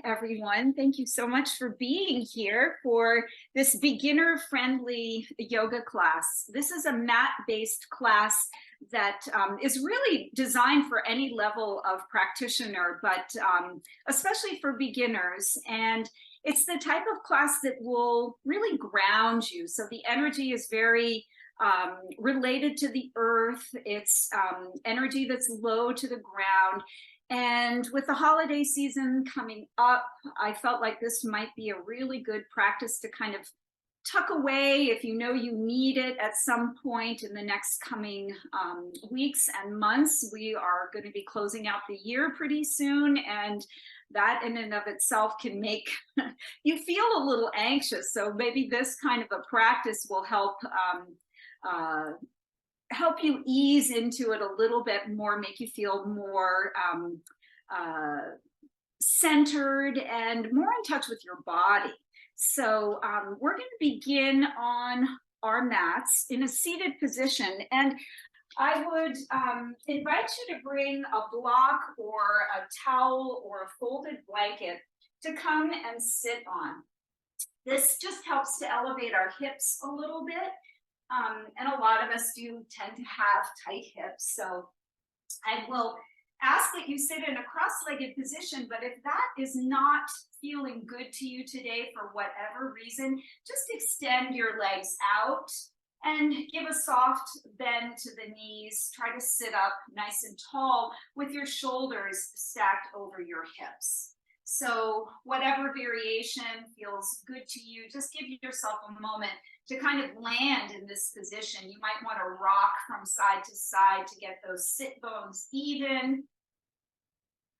everyone. Thank you so much for being here for this beginner-friendly yoga class. This is a mat-based class that is really designed for any level of practitioner, but especially for beginners. And it's the type of class that will really ground you. So the energy is very related to the earth. It's energy that's low to the ground. And with the holiday season coming up, I felt like this might be a really good practice to kind of tuck away if you know you need it at some point in the next coming weeks and months. We are going to be closing out the year pretty soon, and that in and of itself can make you feel a little anxious. So maybe this kind of a practice will help you ease into it a little bit more, make you feel more centered and more in touch with your body. So we're going to begin on our mats in a seated position. And I would invite you to bring a block or a towel or a folded blanket to come and sit on. This just helps to elevate our hips a little bit. And a lot of us do tend to have tight hips. So I will ask that you sit in a cross-legged position, but if that is not feeling good to you today for whatever reason, just extend your legs out and give a soft bend to the knees. Try to sit up nice and tall with your shoulders stacked over your hips. So whatever variation feels good to you, just give yourself a moment to kind of land in this position. You might want to rock from side to side to get those sit bones even.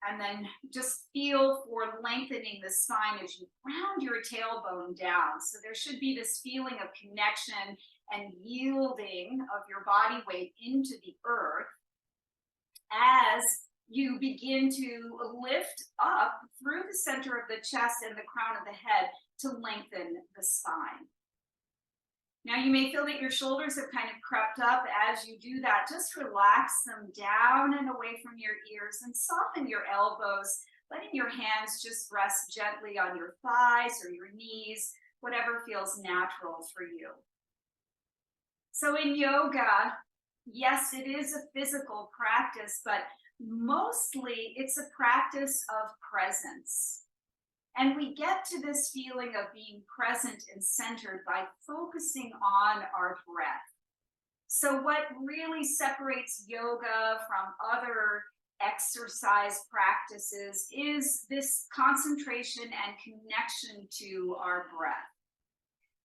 And then just feel for lengthening the spine as you round your tailbone down. So there should be this feeling of connection and yielding of your body weight into the earth as you begin to lift up through the center of the chest and the crown of the head to lengthen the spine. Now you may feel that your shoulders have kind of crept up. As you do that, just relax them down and away from your ears and soften your elbows, letting your hands just rest gently on your thighs or your knees, whatever feels natural for you. So in yoga, yes, it is a physical practice, but mostly it's a practice of presence. And we get to this feeling of being present and centered by focusing on our breath. So what really separates yoga from other exercise practices is this concentration and connection to our breath.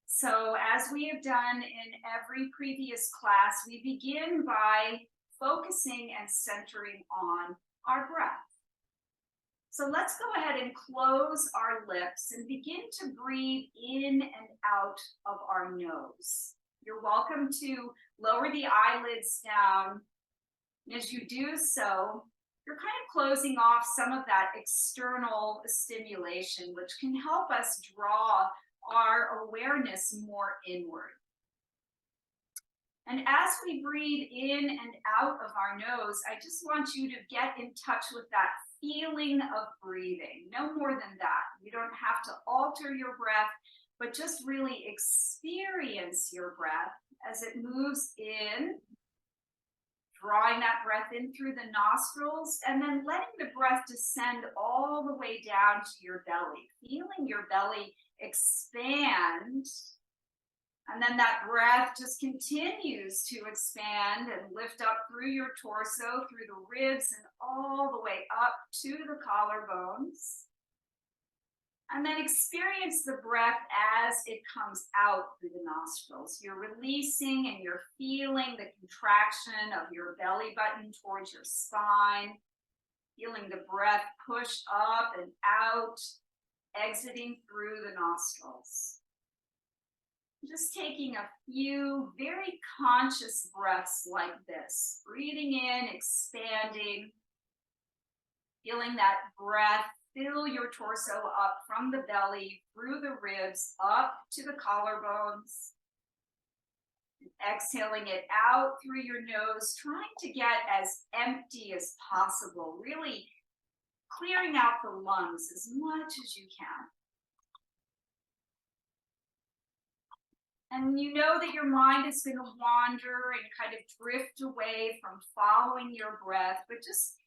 So as we have done in every previous class, we begin by focusing and centering on our breath. So let's go ahead and close our lips and begin to breathe in and out of our nose. You're welcome to lower the eyelids down. And as you do so, you're kind of closing off some of that external stimulation, which can help us draw our awareness more inward. And as we breathe in and out of our nose, I just want you to get in touch with that feeling of breathing. No more than that. You don't have to alter your breath, but just really experience your breath as it moves in, drawing that breath in through the nostrils, and then letting the breath descend all the way down to your belly, feeling your belly expand. And then that breath just continues to expand and lift up through your torso, through the ribs, and all the way up to the collarbones. And then experience the breath as it comes out through the nostrils. You're releasing and you're feeling the contraction of your belly button towards your spine, feeling the breath push up and out, exiting through the nostrils. Just taking a few very conscious breaths like this, breathing in, expanding, feeling that breath fill your torso up from the belly, through the ribs, up to the collarbones. Exhaling it out through your nose, trying to get as empty as possible, really clearing out the lungs as much as you can. And you know that your mind is going to wander and kind of drift away from following your breath, but just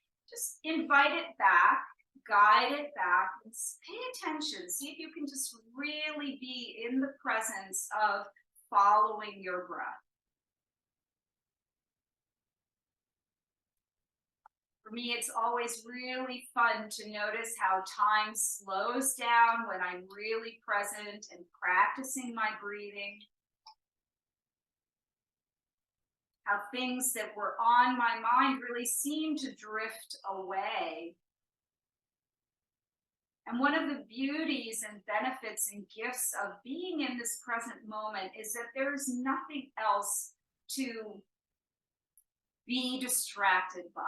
invite it back, guide it back, and pay attention. See if you can just really be in the presence of following your breath. For me, it's always really fun to notice how time slows down when I'm really present and practicing my breathing. How things that were on my mind really seem to drift away. And one of the beauties and benefits and gifts of being in this present moment is that there's nothing else to be distracted by.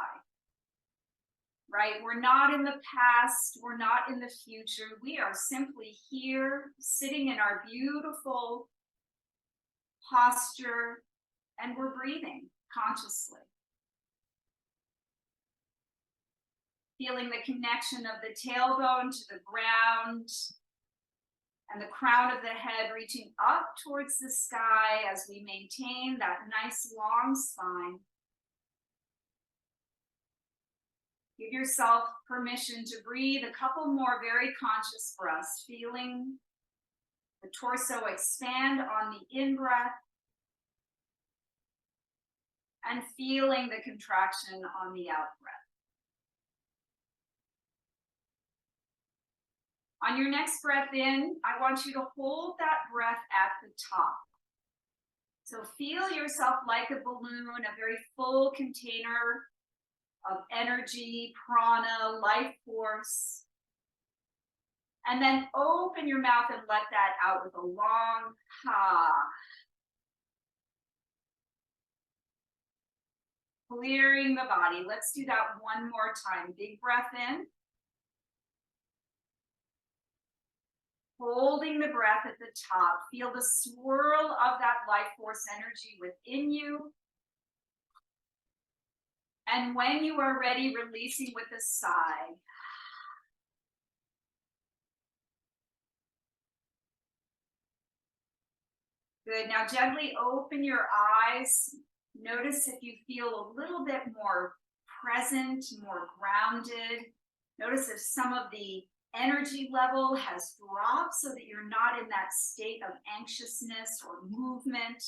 Right? We're not in the past, we're not in the future. We are simply here, sitting in our beautiful posture, and we're breathing consciously. Feeling the connection of the tailbone to the ground and the crown of the head reaching up towards the sky as we maintain that nice long spine. Give yourself permission to breathe a couple more very conscious breaths, feeling the torso expand on the in-breath and feeling the contraction on the out-breath. On your next breath in, I want you to hold that breath at the top. So feel yourself like a balloon, a very full container of energy, prana, life force. And then open your mouth and let that out with a long ha. Clearing the body. Let's do that one more time. Big breath in. Holding the breath at the top. Feel the swirl of that life force energy within you. And when you are ready, releasing with a sigh. Good. Now gently open your eyes. Notice if you feel a little bit more present, more grounded. Notice if some of the energy level has dropped so that you're not in that state of anxiousness or movement,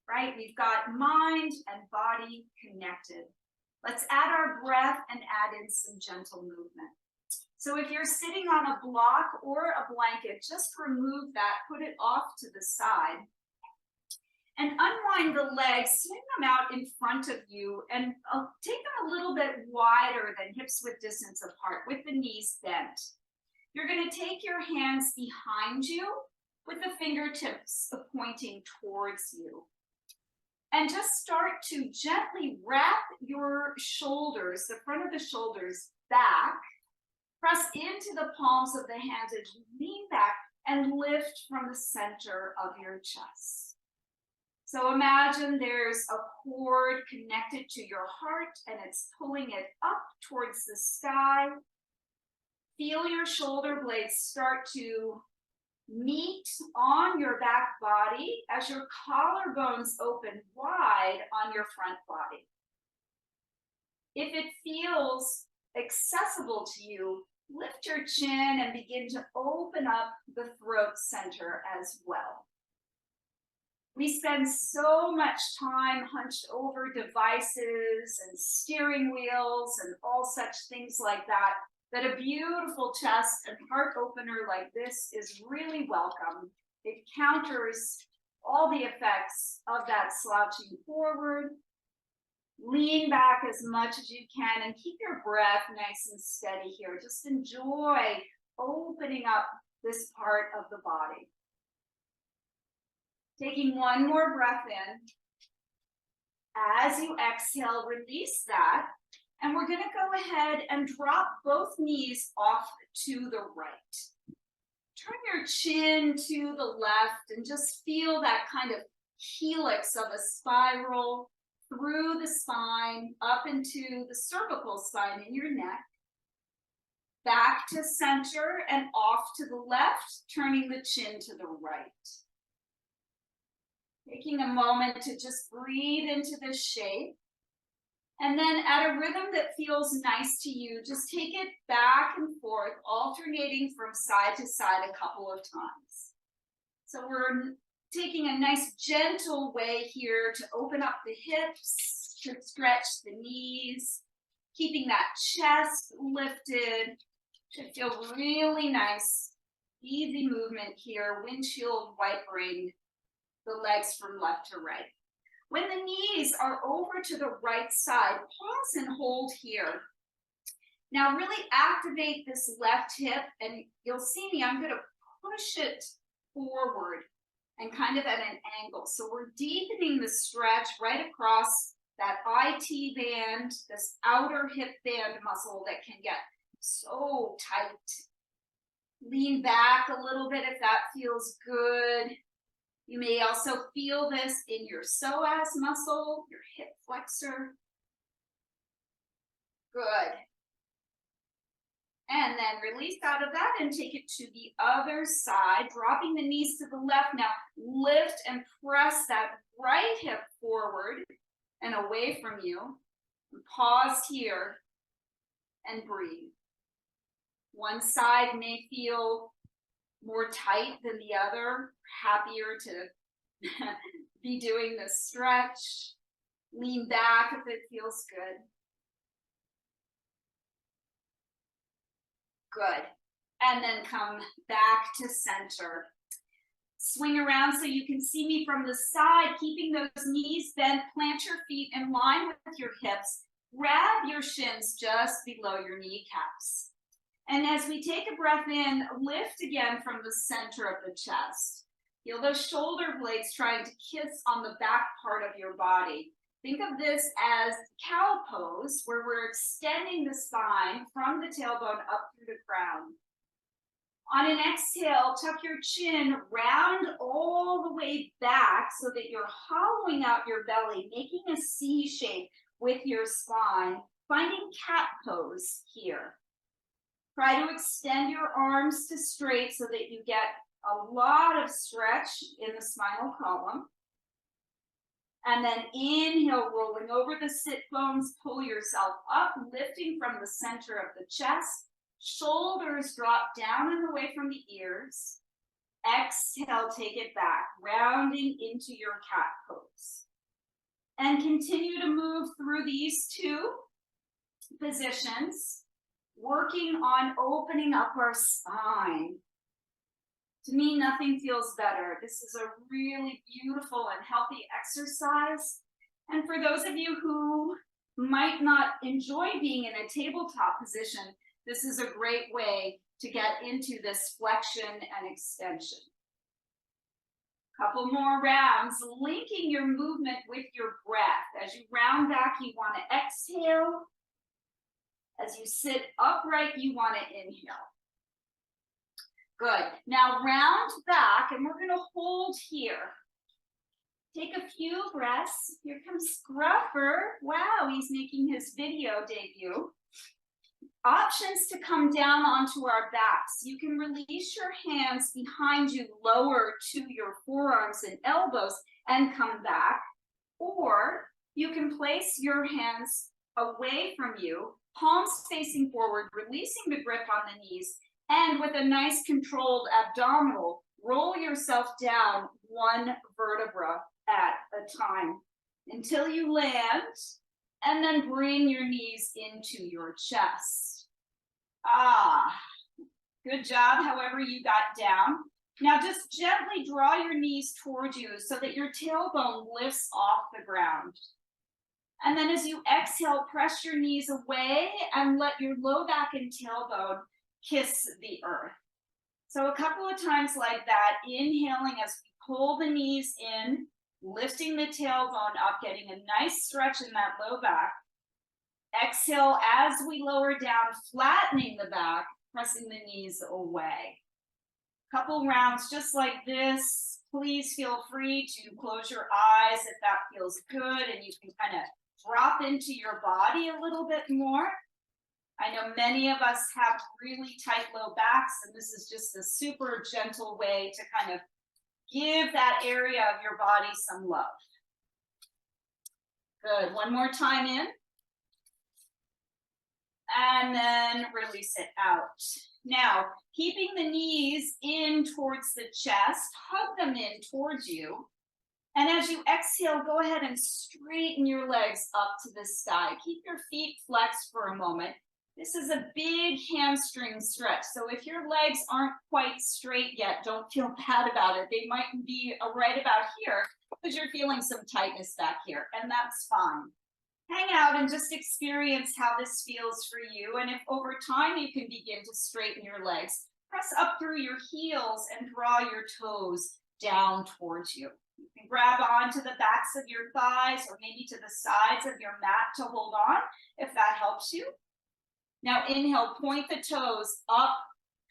right? We've got mind and body connected. Let's add our breath and add in some gentle movement. So if you're sitting on a block or a blanket, just remove that, put it off to the side. And unwind the legs, swing them out in front of you, and take them a little bit wider than hips width distance apart with the knees bent. You're going to take your hands behind you with the fingertips pointing towards you. And just start to gently wrap your shoulders, the front of the shoulders, back. Press into the palms of the hands as you lean back and lift from the center of your chest. So imagine there's a cord connected to your heart and it's pulling it up towards the sky. Feel your shoulder blades start to meet on your back body as your collarbones open wide on your front body. If it feels accessible to you, lift your chin and begin to open up the throat center as well. We spend so much time hunched over devices and steering wheels and all such things like that, that a beautiful chest and heart opener like this is really welcome. It counters all the effects of that slouching forward. Lean back as much as you can and keep your breath nice and steady here. Just enjoy opening up this part of the body. Taking one more breath in. As you exhale, release that. And we're going to go ahead and drop both knees off to the right. Turn your chin to the left and just feel that kind of helix of a spiral through the spine, up into the cervical spine in your neck. back to center and off to the left, turning the chin to the right. Taking a moment to just breathe into this shape. And then at a rhythm that feels nice to you, just take it back and forth, alternating from side to side a couple of times. So we're taking a nice gentle way here to open up the hips, to stretch the knees, keeping that chest lifted. Should feel really nice, easy movement here, windshield wipering the legs from left to right. When the knees are over to the right side, pause and hold here. Now really activate this left hip, and you'll see me, I'm going to push it forward and kind of at an angle. So we're deepening the stretch right across that IT band, this outer hip band muscle that can get so tight. Lean back a little bit if that feels good. You may also feel this in your psoas muscle, your hip flexor. Good. And then release out of that and take it to the other side, dropping the knees to the left. Now lift and press that right hip forward and away from you. And pause here and breathe. One side may feel more tight than the other, happier to be doing this stretch. Lean back if it feels good. Good. And then come back to center. Swing around so you can see me from the side, keeping those knees bent. Plant your feet in line with your hips. Grab your shins just below your kneecaps. And as we take a breath in, lift again from the center of the chest. Feel those shoulder blades trying to kiss on the back part of your body. Think of this as cow pose, where we're extending the spine from the tailbone up through the crown. On an exhale, tuck your chin round all the way back so that you're hollowing out your belly, making a C shape with your spine, finding cat pose here. Try to extend your arms to straight so that you get a lot of stretch in the spinal column. And then inhale, rolling over the sit bones, pull yourself up, lifting from the center of the chest. Shoulders drop down and away from the ears. Exhale, take it back, rounding into your cat pose. And continue to move through these two positions, working on opening up our spine. To me, nothing feels better. This is a really beautiful and healthy exercise. And for those of you who might not enjoy being in a tabletop position, this is a great way to get into this flexion and extension. Couple more rounds, linking your movement with your breath. As you round back, you want to exhale. As you sit upright, you want to inhale. Good. Now round back, and we're going to hold here. Take a few breaths. Here comes Scruffer. Wow, he's making his video debut. Options to come down onto our backs. You can release your hands behind you, lower to your forearms and elbows, and come back. Or you can place your hands away from you, palms facing forward, releasing the grip on the knees, and with a nice controlled abdominal, roll yourself down one vertebra at a time until you land, and then bring your knees into your chest. Good job, however you got down. Now just gently draw your knees towards you so that your tailbone lifts off the ground. And then as you exhale, press your knees away and let your low back and tailbone kiss the earth. So a couple of times like that, inhaling as we pull the knees in, lifting the tailbone up, getting a nice stretch in that low back. Exhale as we lower down, flattening the back, pressing the knees away. Couple rounds just like this. Please feel free to close your eyes if that feels good, and you can kind of drop into your body a little bit more. I know many of us have really tight low backs, and this is just a super gentle way to kind of give that area of your body some love. Good, one more time in. And then release it out. Now, keeping the knees in towards the chest, hug them in towards you. And as you exhale, go ahead and straighten your legs up to the sky. Keep your feet flexed for a moment. This is a big hamstring stretch. So if your legs aren't quite straight yet, don't feel bad about it. They might be right about here because you're feeling some tightness back here, and that's fine. Hang out and just experience how this feels for you. And if over time you can begin to straighten your legs, press up through your heels and draw your toes down towards you. You can grab onto the backs of your thighs or maybe to the sides of your mat to hold on if that helps you. Now inhale, point the toes up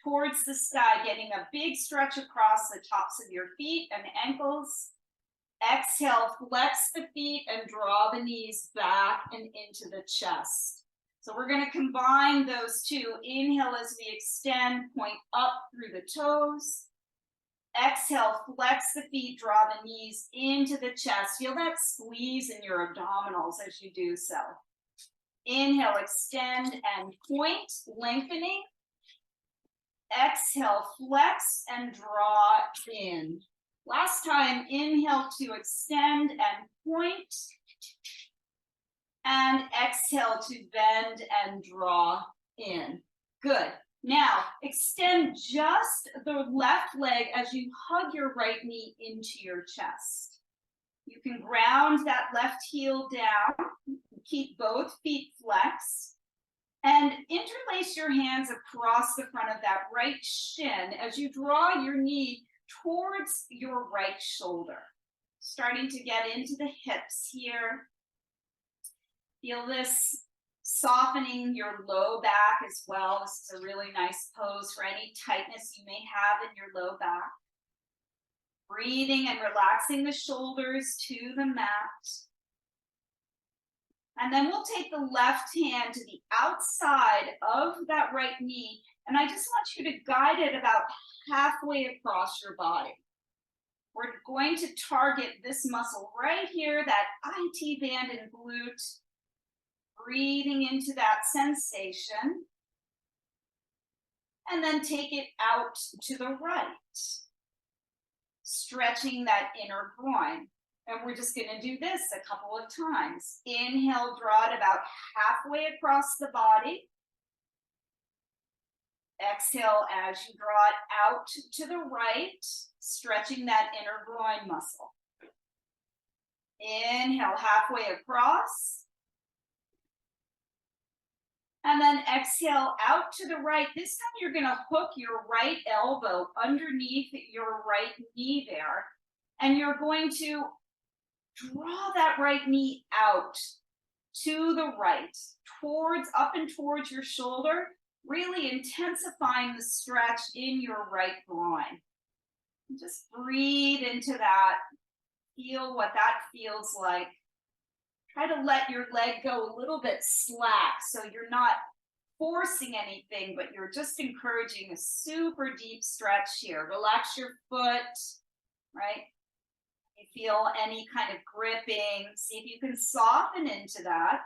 towards the sky, getting a big stretch across the tops of your feet and ankles. Exhale, flex the feet and draw the knees back and into the chest. So we're going to combine those two. Inhale as we extend, point up through the toes. Exhale, flex the feet, draw the knees into the chest. Feel that squeeze in your abdominals as you do so. Inhale, extend and point, lengthening. Exhale, flex and draw in. Last time, inhale to extend and point. And exhale to bend and draw in. Good. Now, extend just the left leg as you hug your right knee into your chest. You can ground that left heel down. Keep both feet flexed. And interlace your hands across the front of that right shin as you draw your knee towards your right shoulder. Starting to get into the hips here. Feel this softening your low back as well. This is a really nice pose for any tightness you may have in your low back. Breathing and relaxing the shoulders to the mat. And then we'll take the left hand to the outside of that right knee. And I just want you to guide it about halfway across your body. We're going to target this muscle right here, that IT band and glute. Breathing into that sensation. And then take it out to the right. Stretching that inner groin. And we're just going to do this a couple of times. Inhale, draw it about halfway across the body. Exhale as you draw it out to the right, stretching that inner groin muscle. Inhale, halfway across. And then exhale out to the right. This time you're going to hook your right elbow underneath your right knee there. And you're going to draw that right knee out to the right, up and towards your shoulder, really intensifying the stretch in your right groin. Just breathe into that. Feel what that feels like. Try to let your leg go a little bit slack so you're not forcing anything, but you're just encouraging a super deep stretch here. Relax your foot, right? You feel any kind of gripping, see if you can soften into that.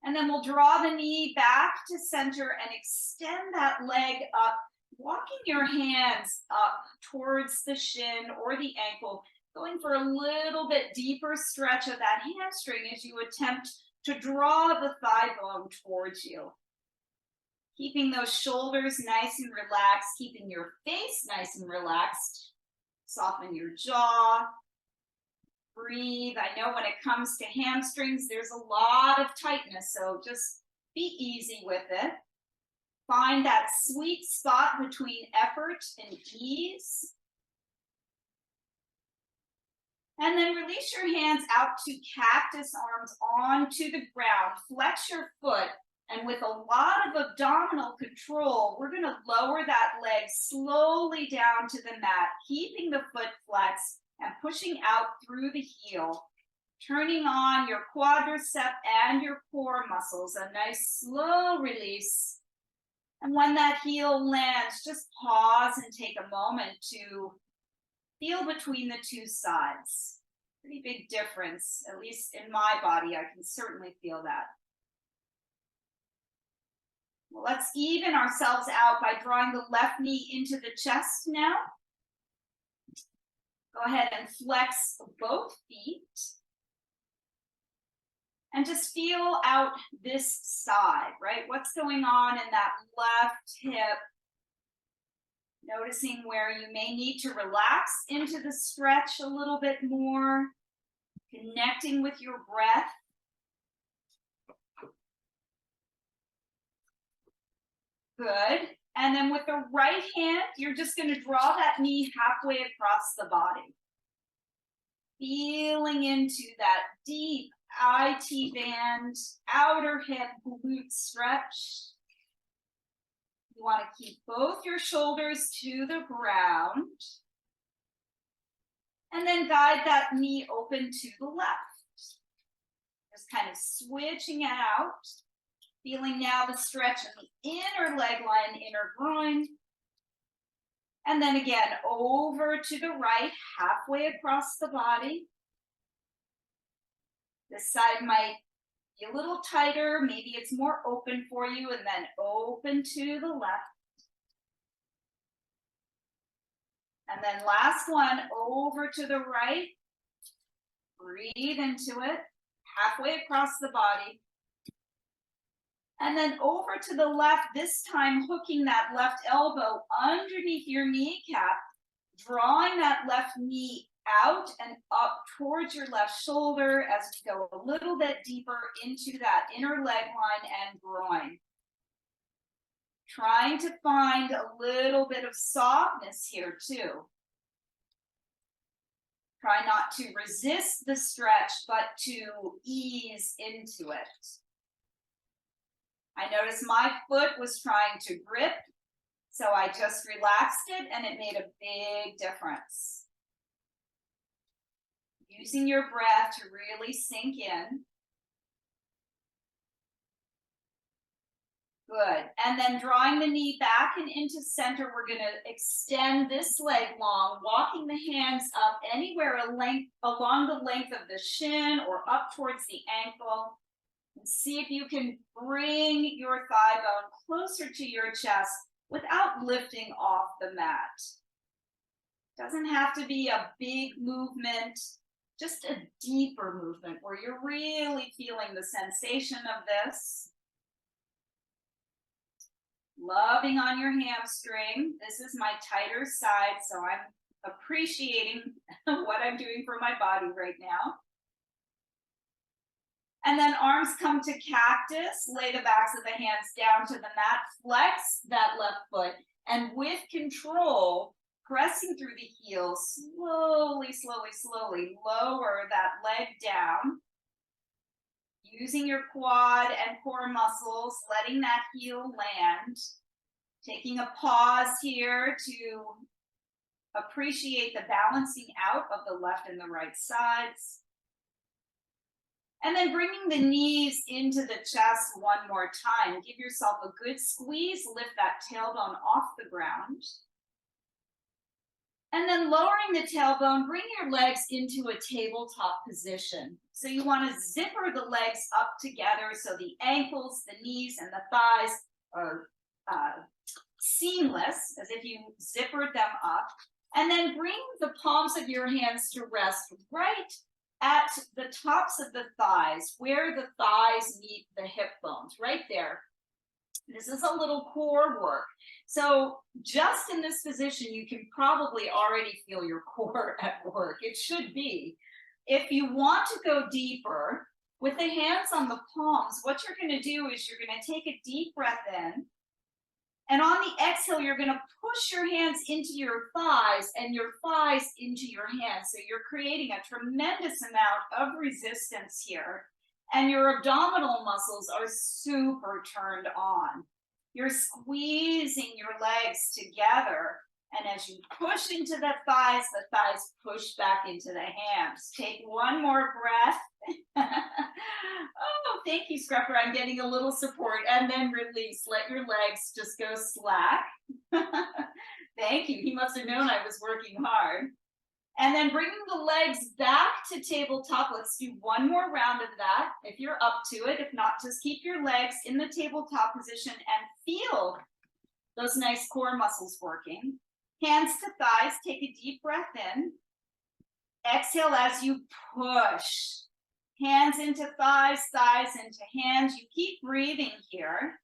And then we'll draw the knee back to center and extend that leg up, walking your hands up towards the shin or the ankle, going for a little bit deeper stretch of that hamstring as you attempt to draw the thigh bone towards you. Keeping those shoulders nice and relaxed, keeping your face nice and relaxed. Soften your jaw. Breathe. I know when it comes to hamstrings, there's a lot of tightness, so just be easy with it. Find that sweet spot between effort and ease. And then release your hands out to cactus arms onto the ground. Flex your foot. And with a lot of abdominal control, we're going to lower that leg slowly down to the mat, keeping the foot flexed and pushing out through the heel. Turning on your quadricep and your core muscles, a nice slow release. And when that heel lands, just pause and take a moment to feel between the two sides. Pretty big difference, at least in my body, I can certainly feel that. Well, let's even ourselves out by drawing the left knee into the chest now. Go ahead and flex both feet. And just feel out this side, right? What's going on in that left hip? Noticing where you may need to relax into the stretch a little bit more. Connecting with your breath. Good. And then with the right hand, you're just going to draw that knee halfway across the body. Feeling into that deep IT band, outer hip glute stretch. You want to keep both your shoulders to the ground. And then guide that knee open to the left. Just kind of switching it out. Feeling now the stretch in the inner leg line, inner groin. And then again, over to the right, halfway across the body. This side might be a little tighter. Maybe it's more open for you, and then open to the left. And then last one, over to the right. Breathe into it, halfway across the body. And then over to the left, this time hooking that left elbow underneath your kneecap, drawing that left knee out and up towards your left shoulder as we go a little bit deeper into that inner leg line and groin. Trying to find a little bit of softness here too. Try not to resist the stretch, but to ease into it. I noticed my foot was trying to grip, so I just relaxed it and it made a big difference. Using your breath to really sink in. Good. And then drawing the knee back and into center, we're going to extend this leg long, walking the hands up anywhere along the length of the shin or up towards the ankle. And see if you can bring your thigh bone closer to your chest without lifting off the mat. Doesn't have to be a big movement, just a deeper movement where you're really feeling the sensation of this. Loving on your hamstring. This is my tighter side, so I'm appreciating what I'm doing for my body right now. And then arms come to cactus, lay the backs of the hands down to the mat, flex that left foot, and with control, pressing through the heels, slowly, slowly, slowly lower that leg down. Using your quad and core muscles, letting that heel land. Taking a pause here to appreciate the balancing out of the left and the right sides. And then bringing the knees into the chest one more time. Give yourself a good squeeze, lift that tailbone off the ground. And then lowering the tailbone, bring your legs into a tabletop position. So you want to zipper the legs up together so the ankles, the knees, and the thighs are seamless, as if you zippered them up. And then bring the palms of your hands to rest right at the tops of the thighs, where the thighs meet the hip bones, right there. This is a little core work. So just in this position, you can probably already feel your core at work. It should be. If you want to go deeper, with the hands on the palms, what you're going to do is you're going to take a deep breath in. And on the exhale, you're going to push your hands into your thighs and your thighs into your hands. So you're creating a tremendous amount of resistance here. And your abdominal muscles are super turned on. You're squeezing your legs together And as you push into the thighs push back into the hams. Take one more breath. Oh, thank you, Scruffer. I'm getting a little support. And then release. Let your legs just go slack. Thank you. He must have known I was working hard. And then bringing the legs back to tabletop. Let's do one more round of that if you're up to it. If not, just keep your legs in the tabletop position and feel those nice core muscles working. Hands to thighs, take a deep breath in. Exhale as you push. Hands into thighs, thighs into hands. You keep breathing here.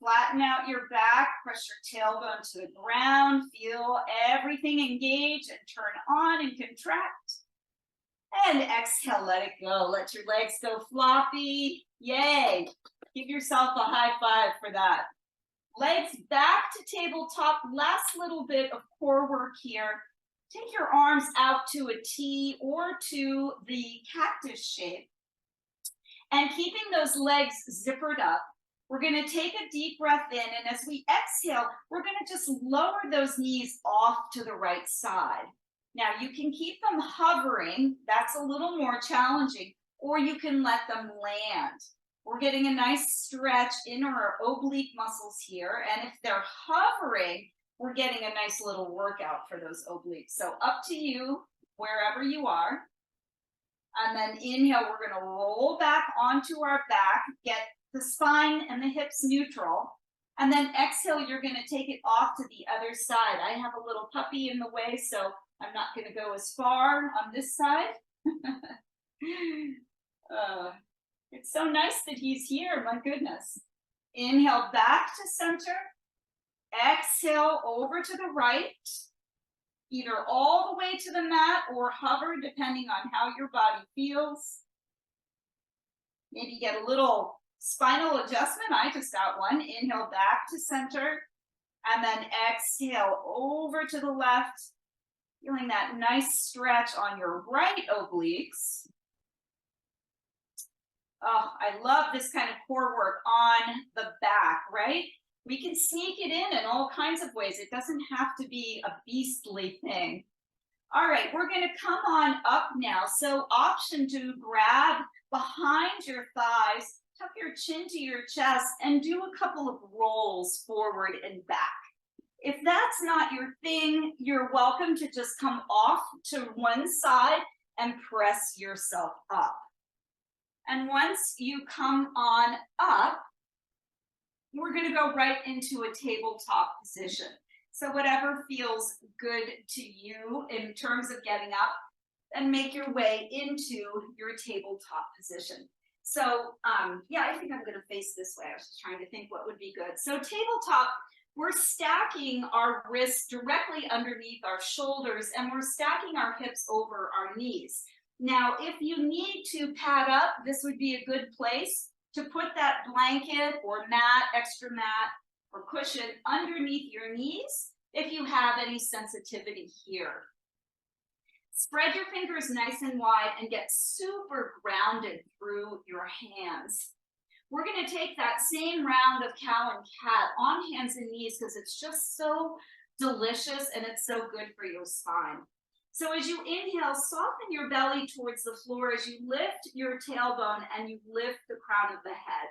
Flatten out your back, press your tailbone to the ground. Feel everything engage and turn on and contract. And exhale, let it go. Let your legs go floppy. Yay. Give yourself a high five for that. Legs back to tabletop. Last little bit of core work here. Take your arms out to a T or to the cactus shape. And keeping those legs zippered up, we're going to take a deep breath in. And as we exhale, we're going to just lower those knees off to the right side. Now, you can keep them hovering. That's a little more challenging. Or you can let them land. We're getting a nice stretch in our oblique muscles here. And if they're hovering, we're getting a nice little workout for those obliques. So up to you, wherever you are. And then inhale, we're going to roll back onto our back, get the spine and the hips neutral. And then exhale, you're going to take it off to the other side. I have a little puppy in the way, so I'm not going to go as far on this side. It's so nice that he's here, my goodness. Inhale back to center. Exhale over to the right. Either all the way to the mat or hover, depending on how your body feels. Maybe get a little spinal adjustment. I just got one. Inhale back to center. And then exhale over to the left. Feeling that nice stretch on your right obliques. Oh, I love this kind of core work on the back, right? We can sneak it in all kinds of ways. It doesn't have to be a beastly thing. All right, we're going to come on up now. So option to grab behind your thighs, tuck your chin to your chest, and do a couple of rolls forward and back. If that's not your thing, you're welcome to just come off to one side and press yourself up. And once you come on up, we're going to go right into a tabletop position. So whatever feels good to you in terms of getting up, and make your way into your tabletop position. So yeah, I think I'm going to face this way. I was just trying to think what would be good. So tabletop, we're stacking our wrists directly underneath our shoulders, and we're stacking our hips over our knees. Now, if you need to pad up, this would be a good place to put that blanket or mat, extra mat, or cushion underneath your knees if you have any sensitivity here. Spread your fingers nice and wide and get super grounded through your hands. We're going to take that same round of cow and cat on hands and knees because it's just so delicious and it's so good for your spine. So as you inhale, soften your belly towards the floor as you lift your tailbone and you lift the crown of the head.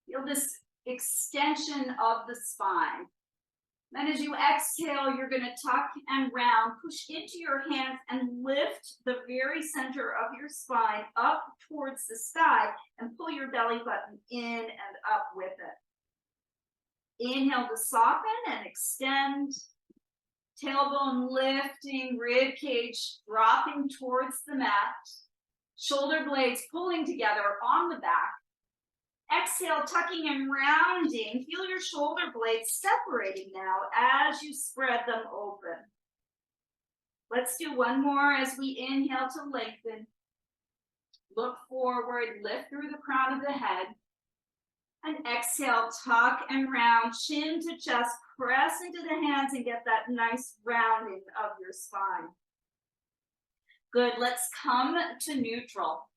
Feel this extension of the spine. Then as you exhale, you're going to tuck and round, push into your hands and lift the very center of your spine up towards the sky and pull your belly button in and up with it. Inhale to soften and extend. Tailbone lifting, rib cage dropping towards the mat. Shoulder blades pulling together on the back. Exhale, tucking and rounding. Feel your shoulder blades separating now as you spread them open. Let's do one more as we inhale to lengthen. Look forward, lift through the crown of the head. And exhale, tuck and round, chin to chest, press into the hands and get that nice rounding of your spine. Good, let's come to neutral.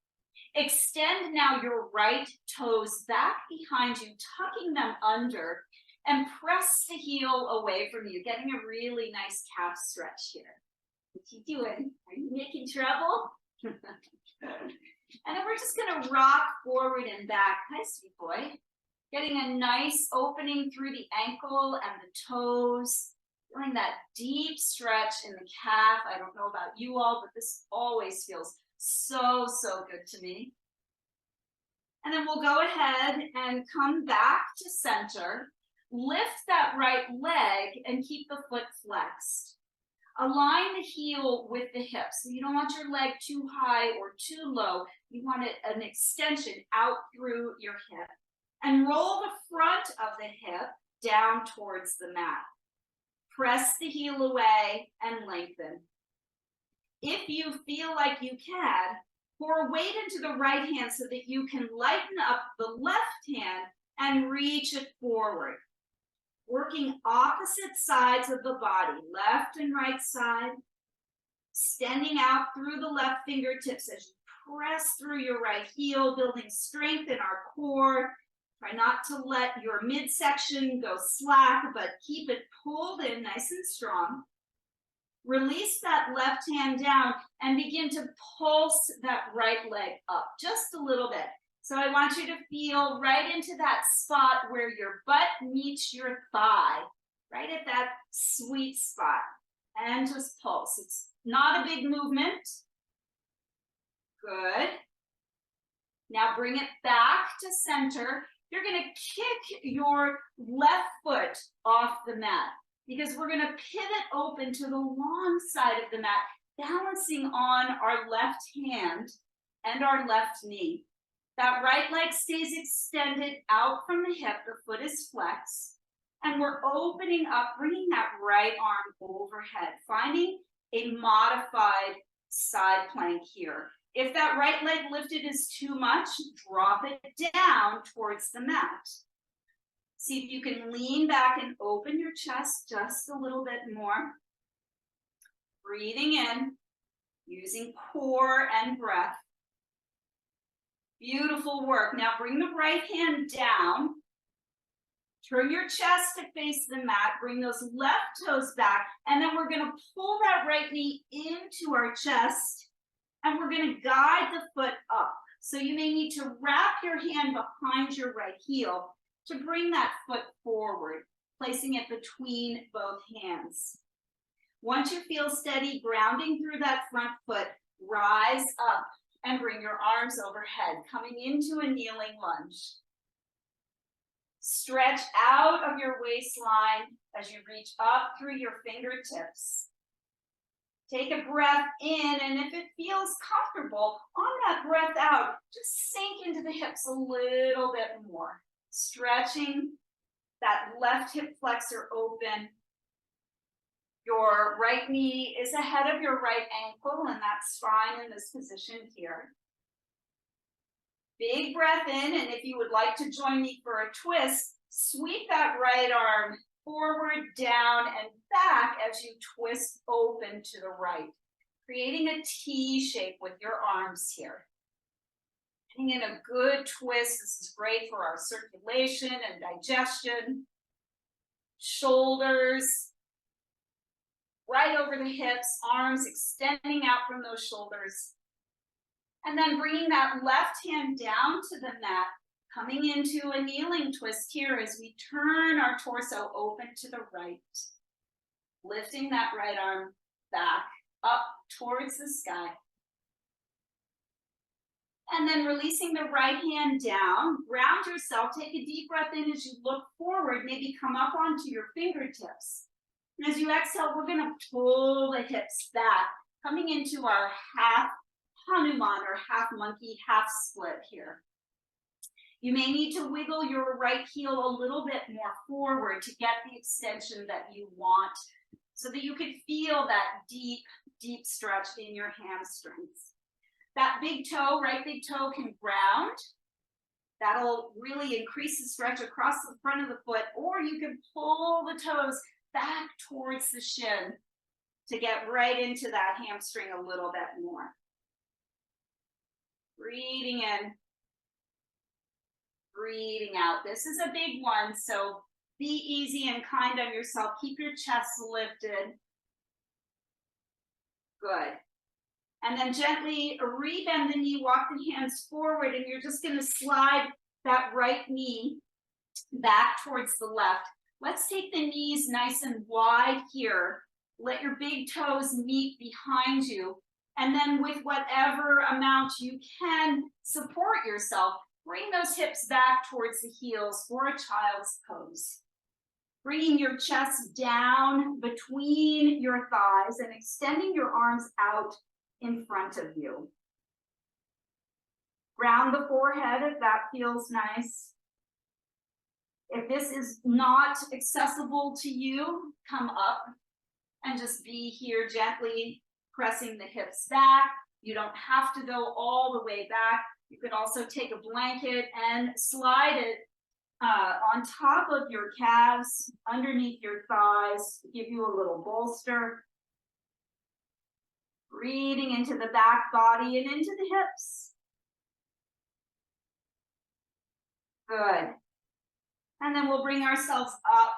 Extend now your right toes back behind you, tucking them under. and press the heel away from you, getting a really nice calf stretch here. What you doing? Are you making trouble? And then we're just going to rock forward and back. Hi, sweet boy. Getting a nice opening through the ankle and the toes. Feeling that deep stretch in the calf. I don't know about you all, but this always feels so, so good to me. And then we'll go ahead and come back to center. Lift that right leg and keep the foot flexed. Align the heel with the hip. So you don't want your leg too high or too low. You want an extension out through your hip. And roll the front of the hip down towards the mat. Press the heel away and lengthen. If you feel like you can, pour weight into the right hand so that you can lighten up the left hand and reach it forward. Working opposite sides of the body, left and right side, extending out through the left fingertips as you press through your right heel, building strength in our core. Try not to let your midsection go slack, but keep it pulled in nice and strong. Release that left hand down and begin to pulse that right leg up just a little bit. So I want you to feel right into that spot where your butt meets your thigh, right at that sweet spot. And just pulse. It's not a big movement. Good. Now bring it back to center. You're going to kick your left foot off the mat because we're going to pivot open to the long side of the mat, balancing on our left hand and our left knee. That right leg stays extended out from the hip. The foot is flexed. And we're opening up, bringing that right arm overhead, finding a modified side plank here. If that right leg lifted is too much, drop it down towards the mat. See if you can lean back and open your chest just a little bit more. Breathing in, using core and breath. Beautiful work. Now bring the right hand down. Turn your chest to face the mat. Bring those left toes back. And then we're going to pull that right knee into our chest. And we're going to guide the foot up. So you may need to wrap your hand behind your right heel to bring that foot forward, placing it between both hands. Once you feel steady, grounding through that front foot, rise up and bring your arms overhead, coming into a kneeling lunge. Stretch out of your waistline as you reach up through your fingertips. Take a breath in, and if it feels comfortable, on that breath out, just sink into the hips a little bit more. Stretching that left hip flexor open. Your right knee is ahead of your right ankle, and that's fine in this position here. Big breath in, and if you would like to join me for a twist, sweep that right arm forward, down, and back as you twist open to the right, creating a T shape with your arms here. Getting in a good twist. This is great for our circulation and digestion. Shoulders right over the hips, arms extending out from those shoulders. And then bringing that left hand down to the mat, coming into a kneeling twist here as we turn our torso open to the right. Lifting that right arm back up towards the sky. And then releasing the right hand down, ground yourself, take a deep breath in as you look forward, maybe come up onto your fingertips. And as you exhale, we're going to pull the hips back, coming into our half Hanuman or half monkey, half split here. You may need to wiggle your right heel a little bit more forward to get the extension that you want so that you can feel that deep, deep stretch in your hamstrings. That big toe, right big toe can ground. That'll really increase the stretch across the front of the foot, or you can pull the toes back towards the shin to get right into that hamstring a little bit more. Breathing in, breathing out. This is a big one, so be easy and kind on yourself. Keep your chest lifted. Good. And then gently rebend the knee, walk the hands forward, and you're just going to slide that right knee back towards the left. Let's take the knees nice and wide here. Let your big toes meet behind you. And then with whatever amount you can support yourself, bring those hips back towards the heels for a child's pose. Bringing your chest down between your thighs and extending your arms out in front of you. Round the forehead if that feels nice. If this is not accessible to you, come up and just be here gently pressing the hips back. You don't have to go all the way back. You could also take a blanket and slide it on top of your calves, underneath your thighs, give you a little bolster. Breathing into the back body and into the hips. Good. And then we'll bring ourselves up,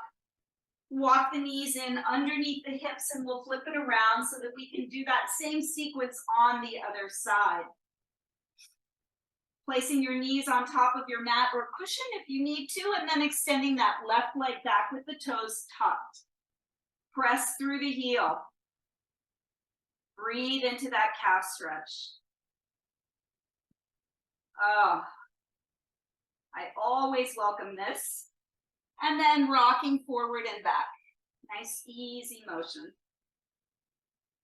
walk the knees in underneath the hips, and we'll flip it around so that we can do that same sequence on the other side. Placing your knees on top of your mat or cushion if you need to, and then extending that left leg back with the toes tucked. Press through the heel. Breathe into that calf stretch. Oh, I always welcome this. And then rocking forward and back. Nice, easy motion.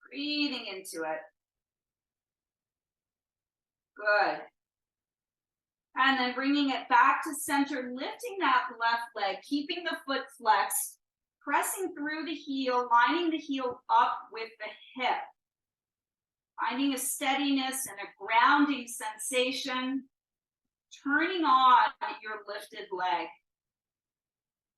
Breathing into it. Good. And then bringing it back to center, lifting that left leg, keeping the foot flexed, pressing through the heel, lining the heel up with the hip. Finding a steadiness and a grounding sensation, turning on your lifted leg.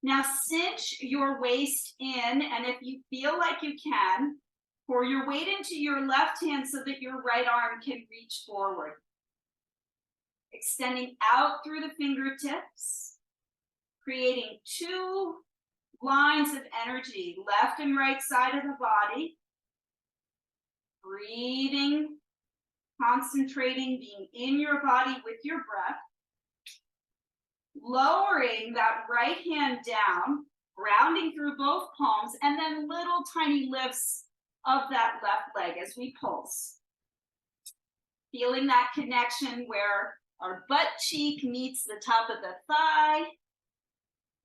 Now cinch your waist in, and if you feel like you can, pour your weight into your left hand so that your right arm can reach forward. Extending out through the fingertips, creating two lines of energy, left and right side of the body. Breathing, concentrating, being in your body with your breath. Lowering that right hand down, grounding through both palms, and then little tiny lifts of that left leg as we pulse. Feeling that connection where our butt cheek meets the top of the thigh.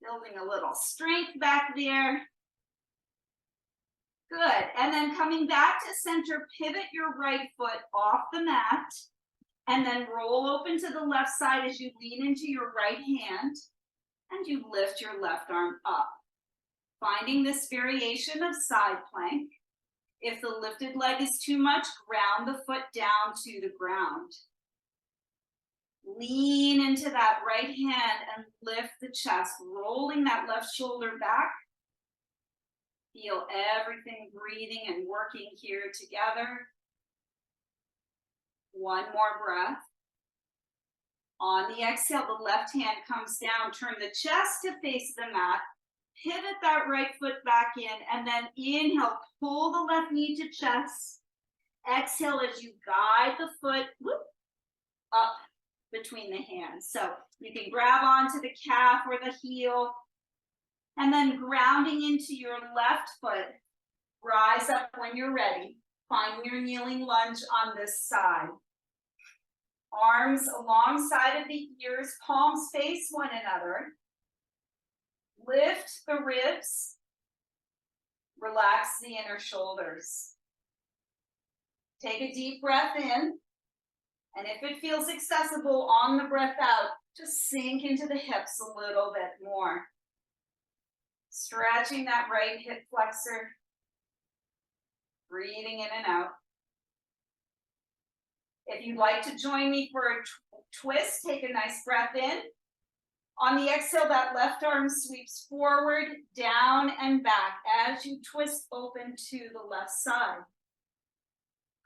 Building a little strength back there. Good, and then coming back to center, pivot your right foot off the mat, and then roll open to the left side as you lean into your right hand, and you lift your left arm up. Finding this variation of side plank. If the lifted leg is too much, ground the foot down to the ground. Lean into that right hand and lift the chest, rolling that left shoulder back. Feel everything breathing and working here together. One more breath. On the exhale, the left hand comes down. Turn the chest to face the mat. Pivot that right foot back in, and then inhale, pull the left knee to chest. Exhale as you guide the foot up between the hands. So you can grab onto the calf or the heel, and then grounding into your left foot, rise up when you're ready. Find your kneeling lunge on this side. Arms alongside of the ears, palms face one another. Lift the ribs. Relax the inner shoulders. Take a deep breath in. And if it feels accessible on the breath out, just sink into the hips a little bit more. Stretching that right hip flexor. Breathing in and out. If you'd like to join me for a twist, take a nice breath in. On the exhale, that left arm sweeps forward, down, and back as you twist open to the left side.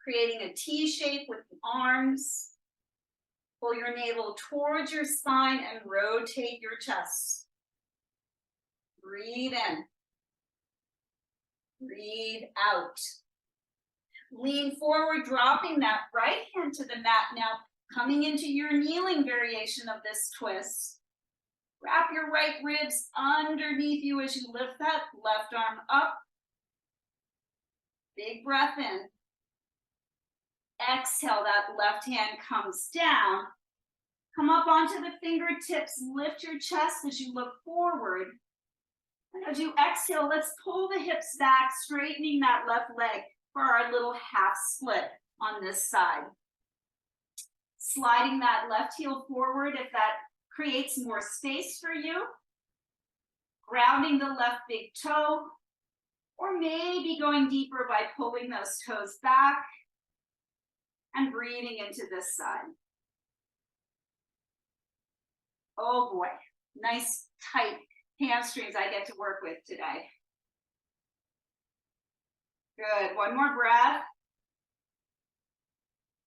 Creating a T shape with the arms. Pull your navel towards your spine and rotate your chest. Breathe in. Breathe out. Lean forward, dropping that right hand to the mat. Now, coming into your kneeling variation of this twist. Wrap your right ribs underneath you as you lift that left arm up. Big breath in. Exhale, that left hand comes down. Come up onto the fingertips, lift your chest as you look forward. And as you exhale, let's pull the hips back, straightening that left leg for our little half split on this side. Sliding that left heel forward if that creates more space for you. Grounding the left big toe, or maybe going deeper by pulling those toes back and breathing into this side. Oh boy, nice tight hamstrings I get to work with today. Good, one more breath.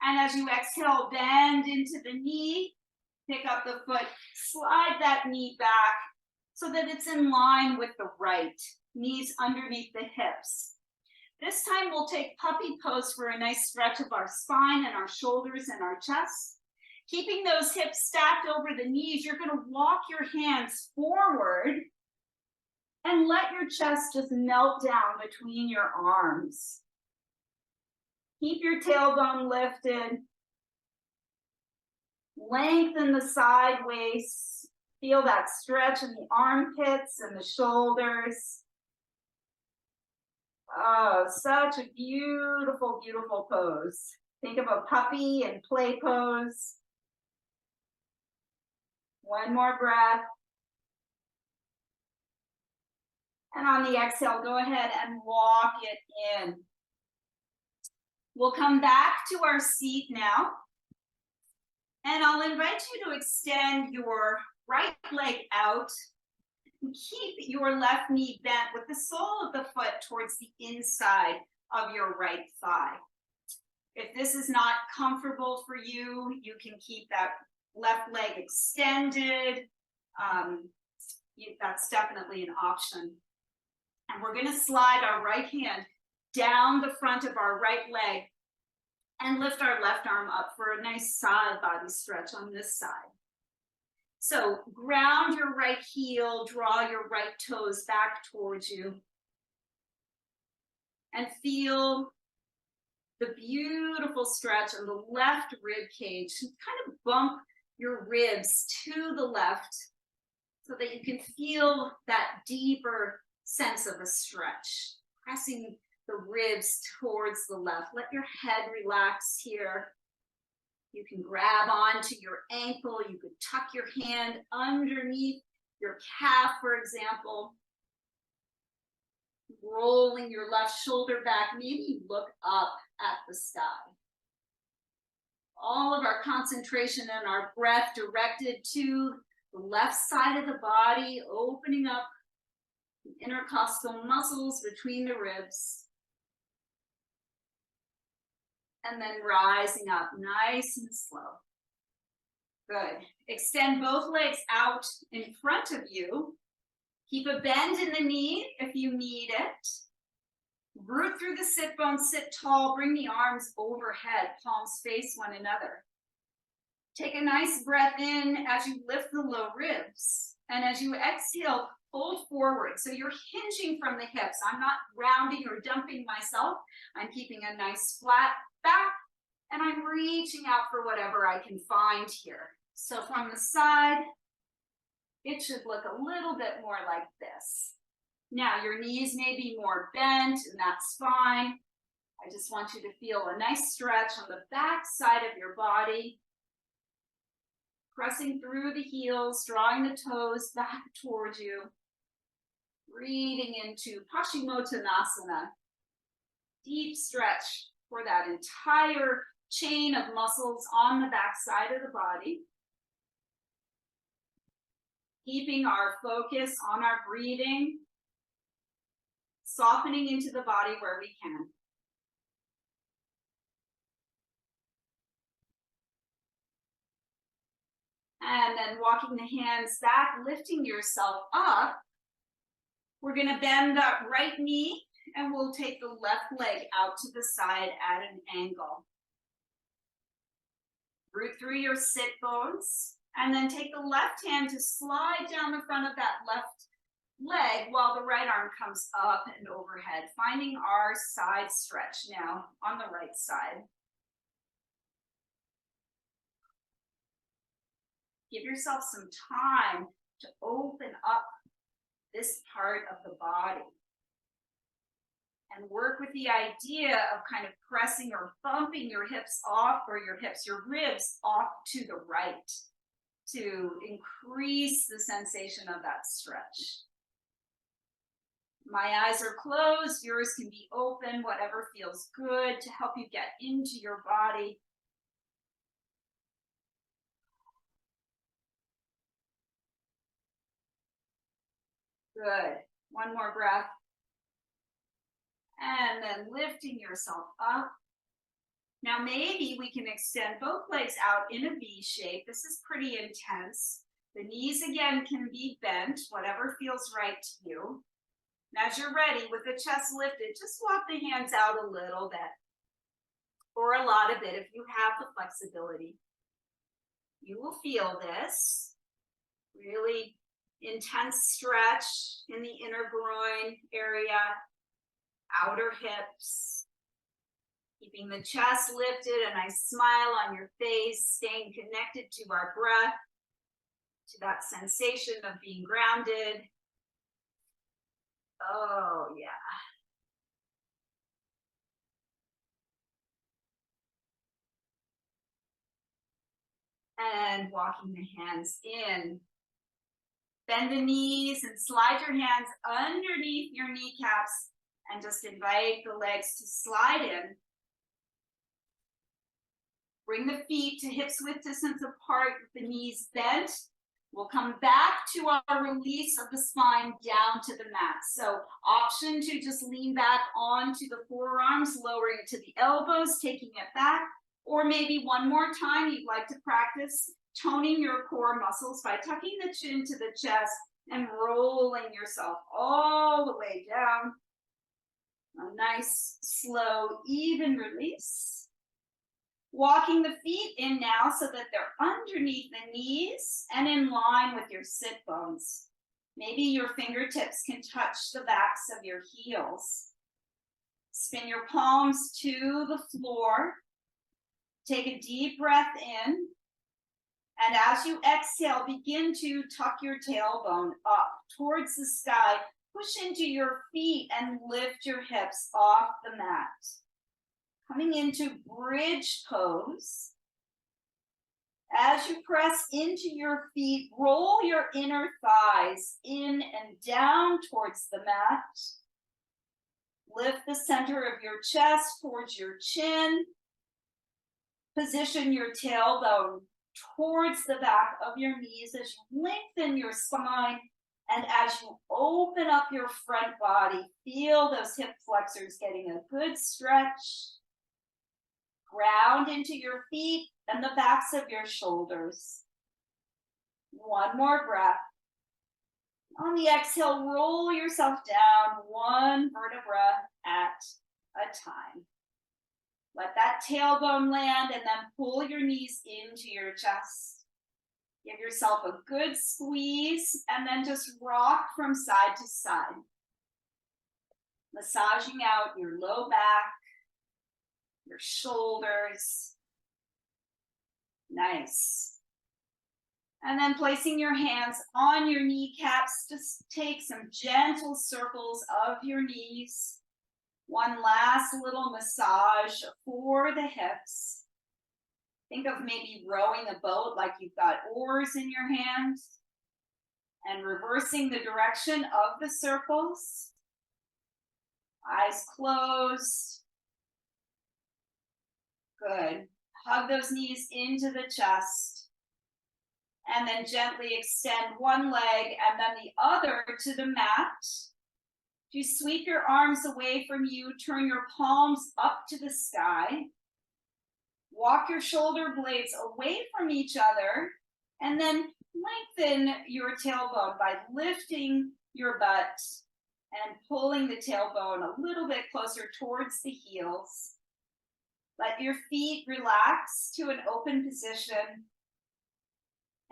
And as you exhale, bend into the knee, pick up the foot, slide that knee back so that it's in line with the right, knees underneath the hips. This time we'll take puppy pose for a nice stretch of our spine and our shoulders and our chest. Keeping those hips stacked over the knees, you're gonna walk your hands forward and let your chest just melt down between your arms. Keep your tailbone lifted. Lengthen the side waist. Feel that stretch in the armpits and the shoulders. Oh, such a beautiful, beautiful pose. Think of a puppy and play pose. One more breath. And on the exhale, go ahead and walk it in. We'll come back to our seat now. And I'll invite you to extend your right leg out. And keep your left knee bent with the sole of the foot towards the inside of your right thigh. If this is not comfortable for you, you can keep that left leg extended. That's definitely an option. And we're going to slide our right hand down the front of our right leg and lift our left arm up for a nice side body stretch on this side. So ground your right heel, draw your right toes back towards you, and feel the beautiful stretch of the left rib cage. Kind of bump your ribs to the left so that you can feel that deeper sense of a stretch, pressing the ribs towards the left. Let your head relax here. You can grab onto your ankle. You could tuck your hand underneath your calf, for example. Rolling your left shoulder back. Maybe look up at the sky. All of our concentration and our breath directed to the left side of the body, opening up the intercostal muscles between the ribs. And then rising up nice and slow. Good. Extend both legs out in front of you. Keep a bend in the knee if you need it. Root through the sit bones, sit tall, bring the arms overhead, palms face one another. Take a nice breath in as you lift the low ribs. And as you exhale, fold forward. So you're hinging from the hips. I'm not rounding or dumping myself. I'm keeping a nice flat back, and I'm reaching out for whatever I can find here. So from the side, it should look a little bit more like this. Now your knees may be more bent, and that's fine. I just want you to feel a nice stretch on the back side of your body. Pressing through the heels, drawing the toes back towards you. Breathing into Paschimottanasana. Deep stretch for that entire chain of muscles on the back side of the body. Keeping our focus on our breathing. Softening into the body where we can. And then walking the hands back, lifting yourself up. We're going to bend that right knee and we'll take the left leg out to the side at an angle. Root through your sit bones and then take the left hand to slide down the front of that left leg while the right arm comes up and overhead, finding our side stretch now on the right side. Give yourself some time to open up this part of the body and work with the idea of kind of pressing or bumping your hips off, or your ribs off to the right to increase the sensation of that stretch. My eyes are closed, yours can be open, whatever feels good to help you get into your body. Good. One more breath. And then lifting yourself up. Now maybe we can extend both legs out in a V shape. This is pretty intense. The knees again can be bent, whatever feels right to you. And as you're ready, with the chest lifted, just walk the hands out a little bit, or a lot of it if you have the flexibility. You will feel this really intense stretch in the inner groin area, outer hips, keeping the chest lifted, a nice smile on your face, staying connected to our breath, to that sensation of being grounded. Oh, yeah. And walking the hands in. Bend the knees and slide your hands underneath your kneecaps and just invite the legs to slide in. Bring the feet to hips width distance apart, the knees bent. We'll come back to our release of the spine down to the mat. So option to just lean back onto the forearms, lowering it to the elbows, taking it back. Or maybe one more time, you'd like to practice toning your core muscles by tucking the chin to the chest and rolling yourself all the way down. A nice, slow, even release. Walking the feet in now so that they're underneath the knees and in line with your sit bones. Maybe your fingertips can touch the backs of your heels. Spin your palms to the floor. Take a deep breath in. And as you exhale, begin to tuck your tailbone up towards the sky. Push into your feet and lift your hips off the mat. Coming into bridge pose. As you press into your feet, roll your inner thighs in and down towards the mat. Lift the center of your chest towards your chin. Position your tailbone towards the back of your knees as you lengthen your spine. And as you open up your front body, feel those hip flexors getting a good stretch. Ground into your feet and the backs of your shoulders. One more breath. On the exhale, roll yourself down one vertebra at a time. Let that tailbone land and then pull your knees into your chest. Give yourself a good squeeze and then just rock from side to side. Massaging out your low back, your shoulders. Nice. And then placing your hands on your kneecaps, just take some gentle circles of your knees. One last little massage for the hips. Think of maybe rowing a boat like you've got oars in your hands and reversing the direction of the circles. Eyes closed. Good. Hug those knees into the chest. And then gently extend one leg and then the other to the mat. You sweep your arms away from you, turn your palms up to the sky. Walk your shoulder blades away from each other, and then lengthen your tailbone by lifting your butt and pulling the tailbone a little bit closer towards the heels. Let your feet relax to an open position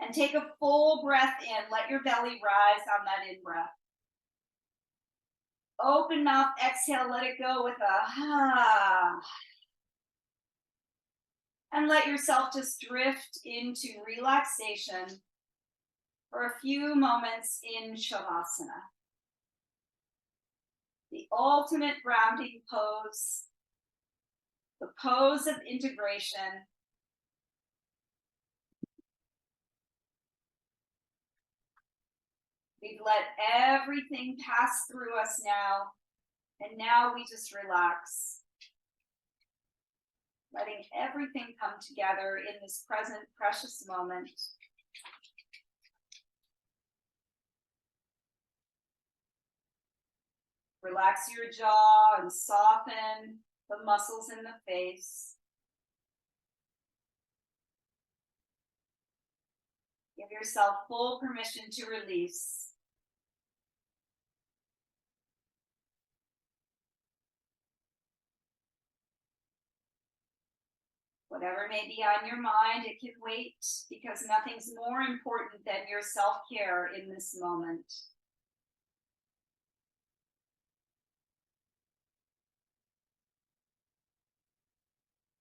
and take a full breath in. Let your belly rise on that in-breath. Open mouth, exhale, let it go with a ha. And let yourself just drift into relaxation for a few moments in Shavasana. The ultimate grounding pose, the pose of integration. We've let everything pass through us now, and now we just relax. Letting everything come together in this present precious moment. Relax your jaw and soften the muscles in the face. Give yourself full permission to release. Whatever may be on your mind, it can wait, because nothing's more important than your self-care in this moment.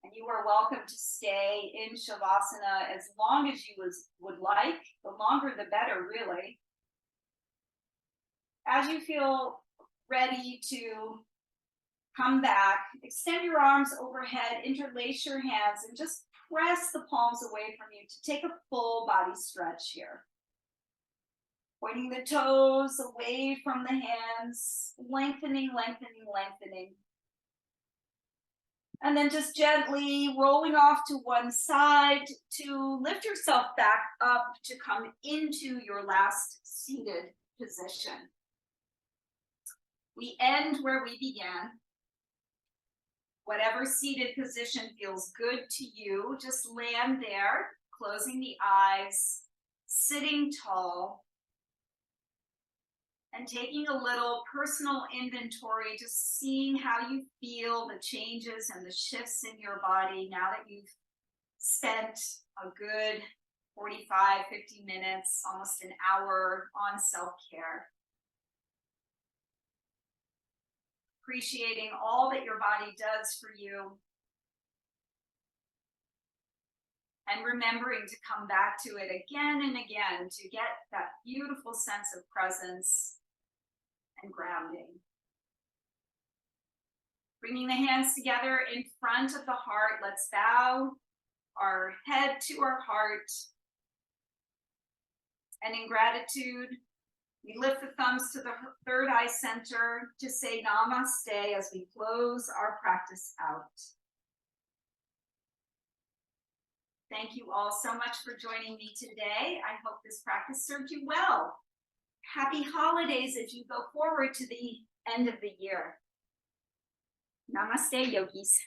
And you are welcome to stay in Shavasana as long as you would like. The longer the better, really. As you feel ready to come back, extend your arms overhead, interlace your hands, and just press the palms away from you to take a full body stretch here. Pointing the toes away from the hands, lengthening, lengthening, lengthening. And then just gently rolling off to one side to lift yourself back up to come into your last seated position. We end where we began. Whatever seated position feels good to you, just land there, closing the eyes, sitting tall, and taking a little personal inventory, just seeing how you feel, the changes and the shifts in your body now that you've spent a good 45, 50 minutes, almost an hour on self-care. Appreciating all that your body does for you. And remembering to come back to it again and again to get that beautiful sense of presence and grounding. Bringing the hands together in front of the heart, let's bow our head to our heart. And in gratitude, we lift the thumbs to the third eye center to say namaste as we close our practice out. Thank you all so much for joining me today. I hope this practice served you well. Happy holidays as you go forward to the end of the year. Namaste, yogis.